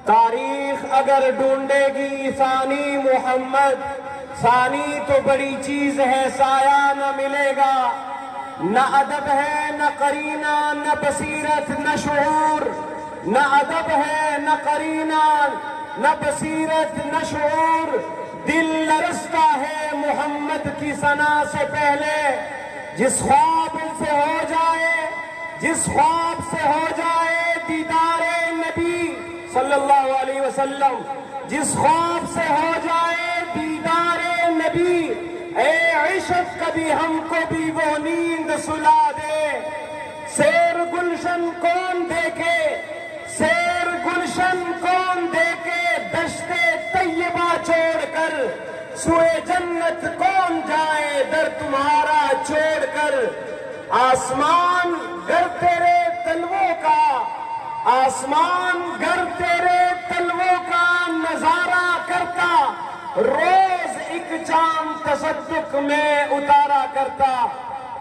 تاریخ اگر ڈھونڈے گی ثانی محمد، ثانی تو بڑی چیز ہے، سایہ نہ ملے گا۔ نہ ادب ہے، نہ قرینہ، نہ بصیرت، نہ شعور۔ نہ ادب ہے، نہ قرینہ، نہ بصیرت، نہ شعور۔ دل لرزتا ہے محمد کی ثنا سے پہلے۔ جس خواب سے ہو جائے، جس خواب سے ہو جائے دیدار نبی صلی اللہ علیہ وسلم، جس خواب سے ہو جائے دیدار نبی، اے عشق کبھی ہم کو بھی وہ نیند سلا دے۔ سیر گلشن کون دیکھے، سیر گلشن کون دیکھے، دشت طیبہ چھوڑ کر سوئے جنت کون جائے در تمہارا چھوڑ کر۔ آسمان گر تیرے تلووں کا، آسمان گر تیرے تلووں کا نظارہ کرتا، روز ایک چاند تصدق میں اتارا کرتا۔